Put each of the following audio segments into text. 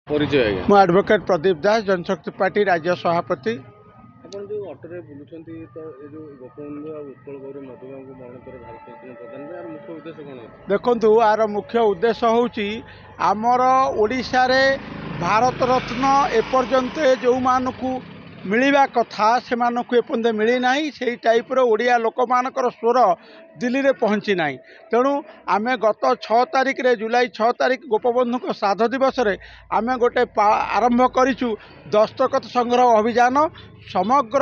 परिचय आज्ञा ମୁଁ ଆଡଭୋକେଟ୍ ପ୍ରଦୀପ ଦାସ जनशक्ति पार्टी राज्य सभापति। ଆପଣ ଯେଉଁ ଅଟୋରେ ବୁଲୁଛନ୍ତି ତ ଏ ଯେଉଁ ଗୋପବନ୍ଧୁ ଆଉ ଉତ୍କଳ ଗୌରବ ମଧୁବାବୁଙ୍କୁ ମରଣୋତ୍ତର ଭାରତରତ୍ନ ପ୍ରଦାନ ଏହାର ମୁଖ୍ୟ ଉଦ୍ଦେଶ୍ୟ କ'ଣ ଅଛି? ଦେଖନ୍ତୁ ଆର ମୁଖ୍ୟ ଉଦ୍ଦେଶ୍ୟ ହେଉଛି ଆମର ଓଡ଼ିଶାରେ ଭାରତରତ୍ନ ଏପର୍ଯ୍ୟନ୍ତ ଯେଉଁମାନଙ୍କୁ ମିଳିବା କଥା ସେମାନଙ୍କୁ ଏପର୍ଯ୍ୟନ୍ତ ମିଳିନାହିଁ। ସେହି ଟାଇପ୍ର ଓଡ଼ିଆ ଲୋକମାନଙ୍କର ସ୍ୱର ଦିଲ୍ଲୀରେ ପହଞ୍ଚି ନାହିଁ। ତେଣୁ ଆମେ ଗତ 6 ତାରିଖରେ ଜୁଲାଇ 6 ତାରିଖ ଗୋପବନ୍ଧୁଙ୍କ ଶ୍ରାଦ୍ଧ ଦିବସରେ ଆମେ ଗୋଟେ ଆରମ୍ଭ କରିଛୁ ଦସ୍ତଖତ ସଂଗ୍ରହ ଅଭିଯାନ। ସମଗ୍ର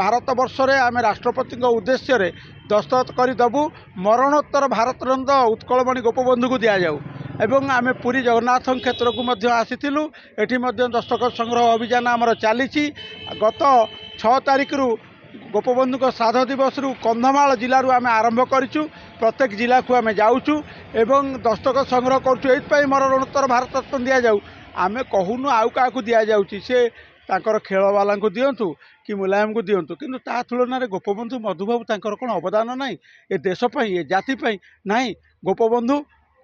ଭାରତବର୍ଷରେ ଆମେ ରାଷ୍ଟ୍ରପତିଙ୍କ ଉଦ୍ଦେଶ୍ୟରେ ଦସ୍ତଖତ କରିଦେବୁ ମରଣୋତ୍ତର ଭାରତରତ୍ନ ଉତ୍କଳମଣି ଗୋପବନ୍ଧୁଙ୍କୁ ଦିଆଯାଉ। ଏବଂ ଆମେ ପୁରୀ ଜଗନ୍ନାଥଙ୍କ କ୍ଷେତ୍ରକୁ ମଧ୍ୟ ଆସିଥିଲୁ, ଏଠି ମଧ୍ୟ ଦସ୍ତଖତ ସଂଗ୍ରହ ଅଭିଯାନ ଆମର ଚାଲିଛି। ଗତ 6 ତାରିଖରୁ ଗୋପବନ୍ଧୁଙ୍କ ଶ୍ରାଦ୍ଧ ଦିବସରୁ କନ୍ଧମାଳ ଜିଲ୍ଲାରୁ ଆମେ ଆରମ୍ଭ କରିଛୁ। ପ୍ରତ୍ୟେକ ଜିଲ୍ଲାକୁ ଆମେ ଯାଉଛୁ ଏବଂ ଦସ୍ତଖତ ସଂଗ୍ରହ କରୁଛୁ। ଏଇଥିପାଇଁ ମରଣୋତ୍ତର ଭାରତରତ୍ନ ଦିଆଯାଉ, ଆମେ କହୁନୁ ଆଉ କାହାକୁ ଦିଆଯାଉଛି, ସେ ତାଙ୍କର ଖେଳବାଲାଙ୍କୁ ଦିଅନ୍ତୁ କି ମୁଲାୟମଙ୍କୁ ଦିଅନ୍ତୁ, କିନ୍ତୁ ତା ତୁଳନାରେ ଗୋପବନ୍ଧୁ ମଧୁବାବୁ ତାଙ୍କର କ'ଣ ଅବଦାନ ନାହିଁ ଏ ଦେଶ ପାଇଁ, ଏ ଜାତି ପାଇଁ? ନାହିଁ। ଗୋପବନ୍ଧୁ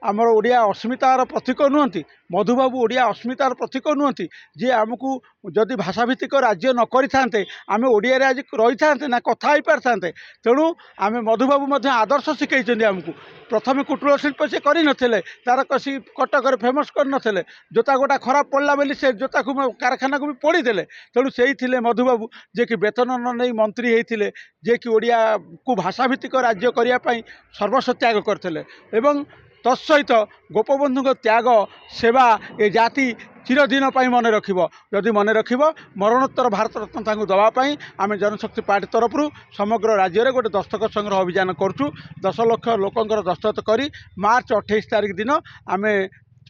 ଆମର ଓଡ଼ିଆ ଅସ୍ମିତାର ପ୍ରତୀକ ନୁହନ୍ତି, ମଧୁବାବୁ ଓଡ଼ିଆ ଅସ୍ମିତାର ପ୍ରତୀକ ନୁହନ୍ତି। ଯିଏ ଆମକୁ ଯଦି ଭାଷାଭିତ୍ତିକ ରାଜ୍ୟ ନ କରିଥାନ୍ତେ ଆମେ ଓଡ଼ିଆରେ ଆଜି ରହିଥାନ୍ତେ ନା କଥା ହେଇପାରିଥାନ୍ତେ? ତେଣୁ ଆମେ ମଧୁବାବୁ ମଧ୍ୟ ଆଦର୍ଶ ଶିଖେଇଛନ୍ତି ଆମକୁ। ପ୍ରଥମେ କୁଟୀର ଶିଳ୍ପ ସେ କରିନଥିଲେ, ତାର କଷି କଟକରେ ଫେମସ୍ କରିନଥିଲେ। ଜୋତା ଗୋଟା ଖରାପ ପଡ଼ିଲା ବୋଲି ସେ ଜୋତାକୁ କାରଖାନାକୁ ବି ପୋଡ଼ିଦେଲେ। ତେଣୁ ସେଇ ଥିଲେ ମଧୁବାବୁ, ଯିଏକି ବେତନ ନ ନେଇ ମନ୍ତ୍ରୀ ହେଇଥିଲେ, ଯିଏକି ଓଡ଼ିଆକୁ ଭାଷାଭିତ୍ତିକ ରାଜ୍ୟ କରିବା ପାଇଁ ସର୍ବସ୍ୱ ତ୍ୟାଗ କରିଥିଲେ। ଏବଂ ତତ୍ସହିତ ଗୋପବନ୍ଧୁଙ୍କ ତ୍ୟାଗ ସେବା ଏ ଜାତି ଚିରଦିନ ପାଇଁ ମନେ ରଖିବ। ଯଦି ମନେ ରଖିବ ମରଣୋତ୍ତର ଭାରତରତ୍ନ ତାଙ୍କୁ ଦେବା ପାଇଁ ଆମେ ଜନଶକ୍ତି ପାର୍ଟି ତରଫରୁ ସମଗ୍ର ରାଜ୍ୟରେ ଗୋଟେ ଦସ୍ତଖତ ସଂଗ୍ରହ ଅଭିଯାନ କରୁଛୁ। 10 ଲକ୍ଷ ଲୋକଙ୍କର ଦସ୍ତଖତ କରି ମାର୍ଚ୍ଚ 28 ତାରିଖ ଦିନ ଆମେ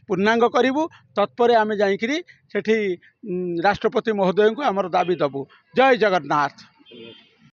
ପୂର୍ଣ୍ଣାଙ୍ଗ କରିବୁ। ତତ୍ପରେ ଆମେ ଯାଇକିରି ସେଠି ରାଷ୍ଟ୍ରପତି ମହୋଦୟଙ୍କୁ ଆମର ଦାବି ଦେବୁ। ଜୟ ଜଗନ୍ନାଥ।